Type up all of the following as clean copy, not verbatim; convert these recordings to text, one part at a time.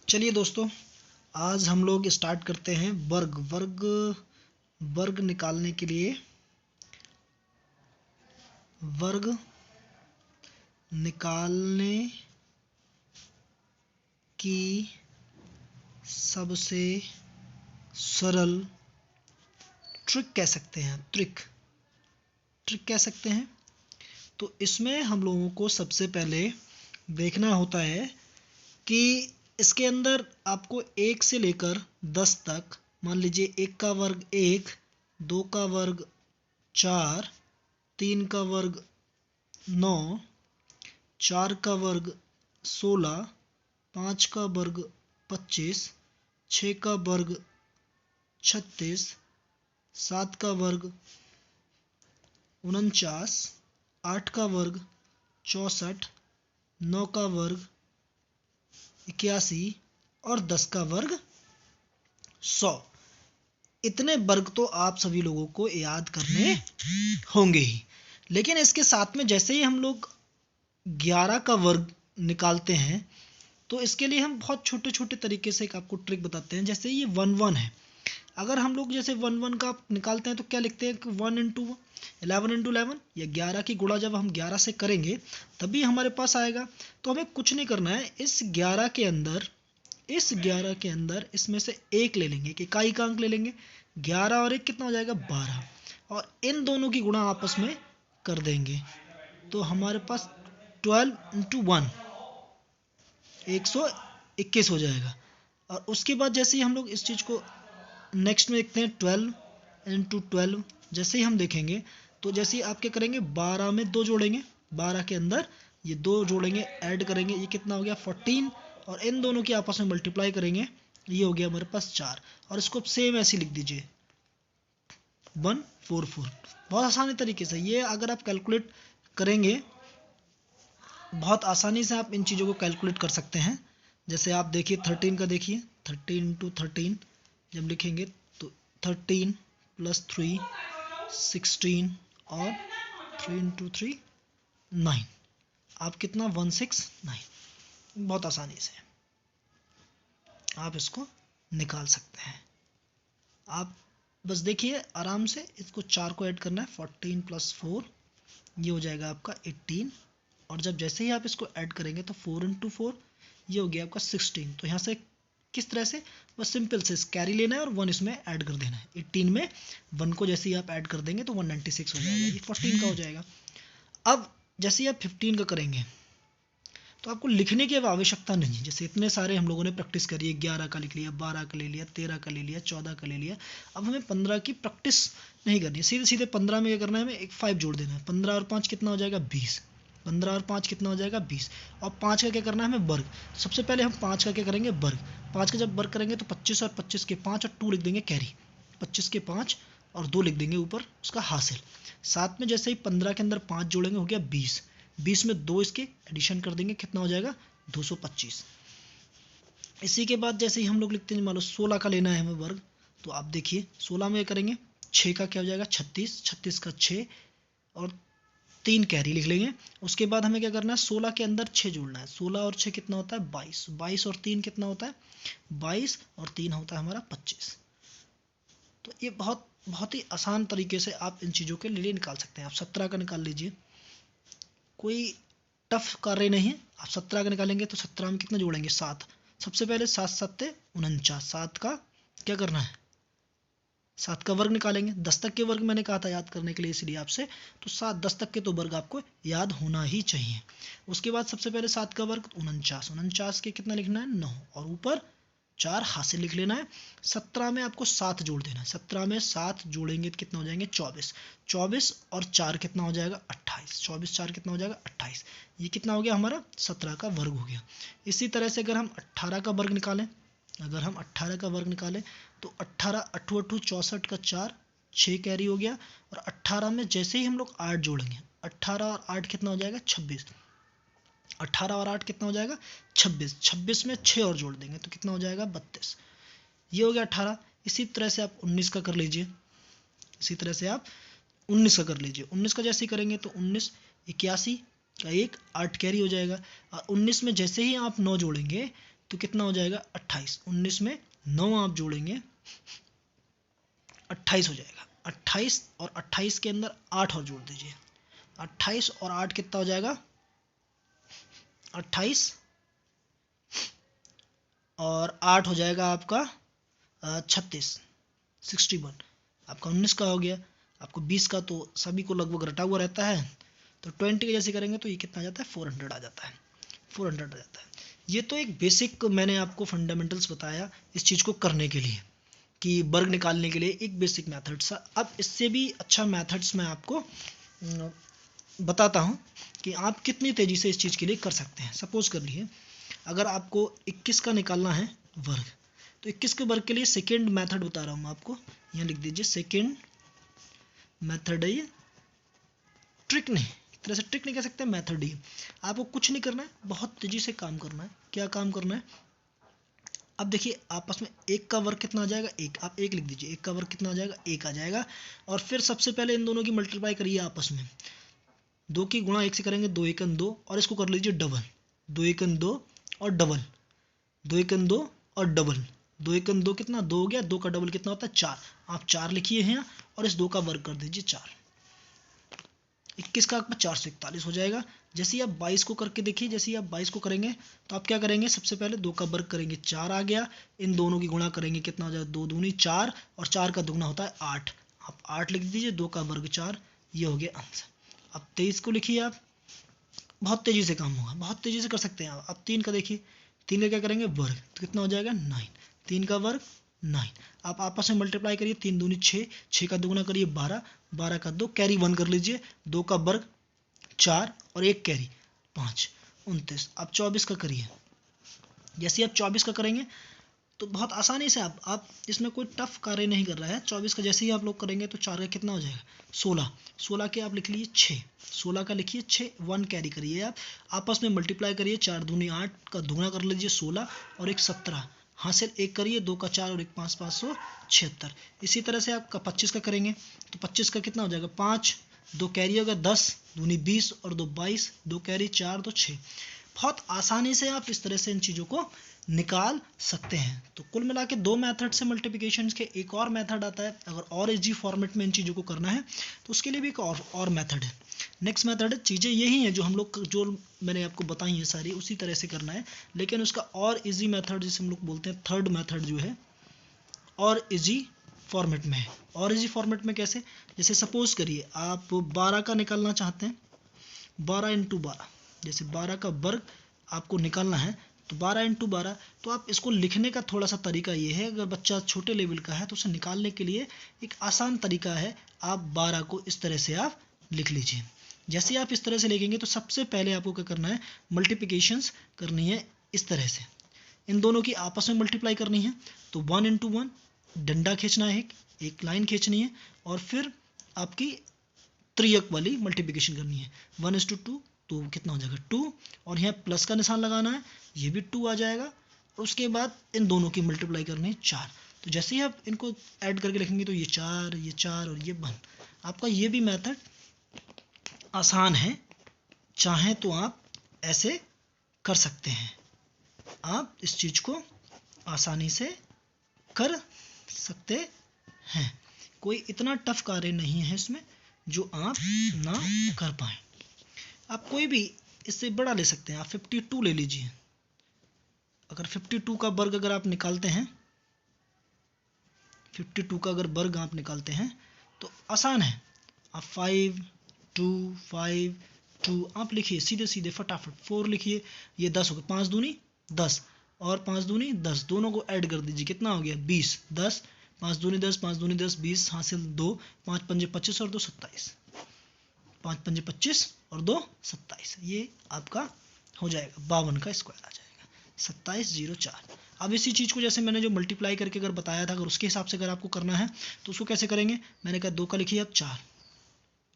चलिए दोस्तों, आज हम लोग स्टार्ट करते हैं वर्ग निकालने के लिए। वर्ग निकालने की सबसे सरल ट्रिक कह सकते हैं, ट्रिक कह सकते हैं। तो इसमें हम लोगों को सबसे पहले देखना होता है कि इसके अंदर आपको 1 से लेकर 10 तक, मान लीजिए 1 का वर्ग 1, 2 का वर्ग 4, 3 का वर्ग 9, 4 का वर्ग 16, 5 का वर्ग 25, 6 का वर्ग 36, 7 का वर्ग 49, 8 का वर्ग 64, 9 का वर्ग 81 और 10 का वर्ग 100। इतने वर्ग तो आप सभी लोगों को याद करने होंगे ही। लेकिन इसके साथ में जैसे ही हम लोग 11 का वर्ग निकालते हैं तो इसके लिए हम बहुत छोटे छोटे तरीके से एक आपको ट्रिक बताते हैं। जैसे ये 1 है, अगर हम लोग जैसे 1 का निकालते हैं तो क्या लिखते हैं कि 1 इंटू 11 इंटू 11, या 11 की गुणा जब हम 11 से करेंगे तभी हमारे पास आएगा। तो हमें कुछ नहीं करना है, इस 11 के अंदर इसमें से एक ले लेंगे, कि इकाई का अंक ले लेंगे। 11 और 1 कितना हो जाएगा 12, और इन दोनों की गुणा आपस में कर देंगे तो हमारे पास 12 इंटू 1 121 हो जाएगा। और उसके बाद जैसे ही हम लोग इस चीज़ को नेक्स्ट में देखते हैं 12 इंटू 12, जैसे ही हम देखेंगे तो जैसे ही आप क्या करेंगे 12 में 2 जोड़ेंगे, 12 के अंदर ये 2 जोड़ेंगे, ऐड करेंगे, ये कितना हो गया 14, और इन दोनों की आपस में मल्टीप्लाई करेंगे, ये हो गया हमारे पास 4। और इसको सेम ऐसे लिख दीजिए 144। बहुत आसानी तरीके से ये अगर आप कैलकुलेट करेंगे, बहुत आसानी से आप इन चीज़ों को कैलकुलेट कर सकते हैं। जैसे आप देखिए 13 का, देखिए 13 इंटू 13 जब लिखेंगे तो 13 प्लस 3 16, और 3 इंटू 3 9, आप कितना 169। बहुत आसानी से आप इसको निकाल सकते हैं। आप बस देखिए आराम से, इसको 4 को ऐड करना है, 14 प्लस 4 ये हो जाएगा आपका 18, और जब जैसे ही आप इसको ऐड करेंगे तो 4 इंटू 4 ये हो गया आपका 16। तो यहाँ से किस तरह से, बस सिंपल से कैरी लेना है और 1 इसमें ऐड कर देना है। 18 में 1 को जैसे ही आप ऐड कर देंगे तो 196 हो जाएगा, ये 14 का हो जाएगा। अब जैसे ही आप 15 का करेंगे तो आपको लिखने की अब आवश्यकता नहीं है। जैसे इतने सारे हम लोगों ने प्रैक्टिस करी है, 11 का लिख लिया, 12 का ले लिया, 13 का ले लिया, 14 का ले लिया। अब हमें 15 की प्रैक्टिस नहीं करनी है, सीधे सीधे 15 में क्या करना है, हमें एक 5 जोड़ देना है। 15 और 5 कितना हो जाएगा 20, 15 और 5 कितना हो जाएगा 20, और 5 का क्या करना है हमें वर्ग। सबसे पहले हम 5 का क्या करेंगे वर्ग, 5 का जब वर्ग करेंगे तो 25 और 25 के 5 और 2 लिख देंगे कैरी, 25 के 5 और 2 लिख देंगे ऊपर उसका हासिल। साथ में जैसे ही 15 के अंदर 5 जोड़ेंगे हो गया 20, 20 में 2 इसके एडिशन कर देंगे, कितना हो जाएगा 225। इसी के बाद जैसे ही हम लोग लिखते हैं, मान लो 16 का लेना है हमें वर्ग, तो आप देखिए 16 में करेंगे 6 का क्या हो जाएगा 36, 36 का 6 और 3 कैरी लिख लेंगे। उसके बाद हमें क्या करना है 16 के अंदर 6 जोड़ना है, 16 और 6 कितना होता है 22, 22 और 3 कितना होता है 22, और 3 होता है हमारा 25। तो ये बहुत ही आसान तरीके से आप इन चीज़ों के लिए निकाल सकते हैं। आप 17 का निकाल लीजिए, कोई टफ कार्य नहीं है। आप 17 का निकालेंगे तो 17 में कितना जोड़ेंगे 7, सबसे पहले 7 7 49, 7 का क्या करना है 7 का वर्ग निकालेंगे। 10 तक के वर्ग मैंने कहा था याद करने के लिए इसलिए आपसे, तो 7 10 तक के तो वर्ग आपको याद होना ही चाहिए। उसके बाद सबसे पहले 7 का वर्ग 49, 49 के कितना लिखना है 9, और ऊपर 4 हासिल लिख लेना है। 17 में आपको 7 जोड़ देना है, 17 में 7 जोड़ेंगे तो कितना हो जाएंगे 24, 24 और 4 कितना हो जाएगा 28, 24 4 कितना हो जाएगा 28, ये कितना हो गया हमारा 17 का वर्ग हो गया। इसी तरह से अगर हम 18 का वर्ग निकालें, तो 18 8 8 64 का 4 6 कैरी हो गया, और 18 में जैसे ही हम लोग 8 जोड़ेंगे, 18 और 8 कितना हो जाएगा 26, 18 और 8 कितना हो जाएगा 26, 26 में 6 और जोड़ देंगे तो कितना हो जाएगा 32, ये हो गया 18। इसी तरह से आप 19 का कर लीजिए, 19 का जैसे ही करेंगे तो 19 81 का 1 8 कैरी हो जाएगा, और 19 में जैसे ही आप 9 जोड़ेंगे तो कितना हो जाएगा 28। 19 में 9 आप जोड़ेंगे 28 हो जाएगा। 28 और 28 के अंदर 8 और जोड़ दीजिए। 28 और 8 कितना हो जाएगा 28 और 8 हो जाएगा आपका 36 61। आपका 19 का हो गया। आपको 20 का तो सभी को लगभग रटा हुआ रहता है, तो 20 के जैसे करेंगे तो ये कितना आ जाता है 400 आ जाता है। 400 आ जाता है। ये तो एक बेसिक मैंने आपको फंडामेंटल्स बताया इस चीज़ को करने के लिए, कि वर्ग निकालने के लिए एक बेसिक मेथड्स। अब इससे भी अच्छा मेथड्स मैं आपको बताता हूँ कि आप कितनी तेज़ी से इस चीज़ के लिए कर सकते हैं। सपोज कर लीजिए अगर आपको 21 का निकालना है वर्ग, तो 21 के वर्ग के लिए सेकेंड मेथड बता रहा हूँ मैं आपको। यहाँ लिख दीजिए सेकेंड मेथड है ये, ट्रिक नहीं, एक तरह से ट्रिक नहीं कह सकते, मेथड ही। आपको कुछ नहीं करना है, बहुत तेज़ी से काम करना है। क्या काम करना है, अब देखिए आपस में 1 का वर्ग कितना आ जाएगा 1, आप 1 लिख दीजिए। 1 का वर्ग कितना आ जाएगा 1 आ जाएगा। और फिर सबसे पहले इन दोनों की मल्टीप्लाई करिए आपस में। 2 की गुणा 1 से करेंगे 2 एकन 2, और इसको कर लीजिए डबल। 2 एकन 2 और डबल, 2 एकन 2 और डबल। 2 एकन 2 कितना 2 हो गया, 2 का डबल कितना होता है 4। आप 4 लिखिए हैं और इस 2 का वर्ग कर दीजिए 4। 21 का 441 हो जाएगा। जैसे ही आप 22 को करके देखिए, जैसे ही आप 22 को करेंगे तो आप क्या करेंगे, सबसे पहले 2 का वर्ग करेंगे 4 आ गया। इन दोनों की गुणा करेंगे कितना हो जाएगा 2 दूनी 4, और 4 का दुगना होता है 8। आप 8 लिख दीजिए, 2 का वर्ग 4, ये हो गया आंसर। अब 23 को लिखिए आप, बहुत तेज़ी से काम होगा, बहुत तेज़ी से कर सकते हैं आप। अब 3 का देखिए, 3 का क्या करेंगे वर्ग, तो कितना हो जाएगा 9। 3 का वर्ग 9। आप आपस में मल्टीप्लाई करिए, 3 दूनी 6, 6 का दुगुना करिए 12, 12 का 2 कैरी 1 कर लीजिए। 2 का वर्ग 4 और 1 कैरी 5, 29। अब 24 का करिए। जैसे आप 24 का करेंगे तो बहुत आसानी से आप इसमें कोई टफ कार्य नहीं कर रहा है। 24 का जैसे ही आप लोग करेंगे तो 4 का कितना हो जाएगा 16। 16 के आप लिख लीजिए 6, 16 का लिखिए 6, 1 कैरी करिए। आप आपस में मल्टीप्लाई करिए, 4 दूनी 8 का दुगना कर लीजिए 16 और 1 17, हासिल 1 करिए, 2 का 4 और 1 5, 576। इसी तरह से आपका 25 का करेंगे तो 25 का कितना हो जाएगा 5, 2 कैरी होगा 10, दूनी 20 और 2 22, 2 कैरी 4 तो 6। बहुत आसानी से आप इस तरह से इन चीज़ों को निकाल सकते हैं। तो कुल मिला के 2 मेथड से मल्टीप्लिकेशन के। एक और मेथड आता है, अगर और इजी फॉर्मेट में इन चीज़ों को करना है तो उसके लिए भी एक और मेथड है। नेक्स्ट मेथड है, चीज़ें यही हैं जो हम लोग जो मैंने आपको बताई हैं सारी, उसी तरह से करना है, लेकिन उसका और इजी मेथड जिसे हम लोग बोलते हैं थर्ड मेथड जो है और इजी फॉर्मेट में है। और इजी फॉर्मेट में कैसे, जैसे सपोज करिए आप 12 का निकालना चाहते हैं, 12 इंटू 12, जैसे 12 का वर्ग आपको निकालना है तो 12 इंटू 12। तो आप इसको लिखने का थोड़ा सा तरीका ये है, अगर बच्चा छोटे लेवल का है तो उसे निकालने के लिए एक आसान तरीका है, आप 12 को इस तरह से आप लिख लीजिए। जैसे आप इस तरह से लिखेंगे तो सबसे पहले आपको क्या करना है, मल्टीप्लिकेशंस करनी है इस तरह से, इन दोनों की आपस में मल्टीप्लाई करनी है। तो 1 इंटू 1 डंडा खींचना है, एक लाइन खींचनी है, और फिर आपकी त्रियक वाली मल्टीप्लिकेशन करनी है। 1:2 तो कितना हो जाएगा 2, और यहाँ प्लस का निशान लगाना है, ये भी 2 आ जाएगा। और उसके बाद इन दोनों की मल्टीप्लाई करनी है 4। तो जैसे ही आप इनको ऐड करके लिखेंगे तो ये 4, ये 4 और ये 1। आपका ये भी मेथड आसान है, चाहें तो आप ऐसे कर सकते हैं। आप इस चीज़ को आसानी से कर सकते हैं, कोई इतना टफ कार्य नहीं है इसमें जो आप ना कर पाएँ। आप कोई भी इससे बड़ा ले सकते हैं, आप 52 ले लीजिए। अगर 52 का वर्ग अगर आप निकालते हैं, 52 का अगर वर्ग आप निकालते हैं तो आसान है। आप 5 2 5 2 आप लिखिए सीधे सीधे फटाफट। 4 लिखिए, ये 10 हो गया, 5 दूनी 10 और 5 दूनी 10, दोनों को ऐड कर दीजिए, कितना हो गया 20, 10, 5 दूनी 10, 5 दूनी 10, 20, हासिल 2, 5 पंजे 25 और 2 27, 5 पंजे 25 और 2 27, ये आपका हो जाएगा 52 का स्क्वायर आ जाएगा 2704। अब इसी चीज़ को जैसे मैंने जो मल्टीप्लाई करके अगर बताया था, अगर उसके हिसाब से अगर आपको करना है तो उसको कैसे करेंगे, मैंने कहा 2 का लिखिए अब 4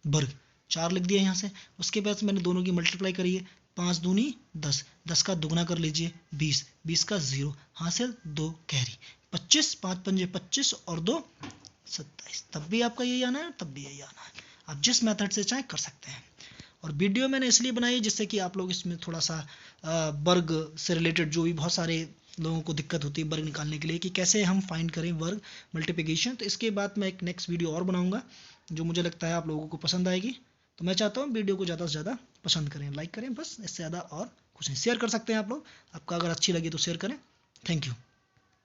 वर्ग, 4 लिख दिया यहाँ से। उसके बाद मैंने दोनों की मल्टीप्लाई करी है, 5 दूनी 10, 10 का दुगना कर लीजिए 20, 20 का 0, हासिल 2 कैरी 25, 5 पंजे 25 और 2 27। तब भी आपका यही आना है, तब भी यही आना है। आप जिस मेथड से चाहें कर सकते हैं। और वीडियो मैंने इसलिए बनाई जिससे कि आप लोग इसमें थोड़ा सा वर्ग से रिलेटेड जो भी बहुत सारे लोगों को दिक्कत होती है वर्ग निकालने के लिए कि कैसे हम फाइंड करें वर्ग मल्टीप्लिकेशन। तो इसके बाद मैं एक नेक्स्ट वीडियो और बनाऊंगा जो मुझे लगता है आप लोगों को पसंद आएगी। तो मैं चाहता हूँ वीडियो को ज़्यादा से ज़्यादा पसंद करें, लाइक करें, बस इससे ज़्यादा और कुछ नहीं। शेयर कर सकते हैं आप लोग, आपका अगर अच्छी लगी तो शेयर करें। Thank you.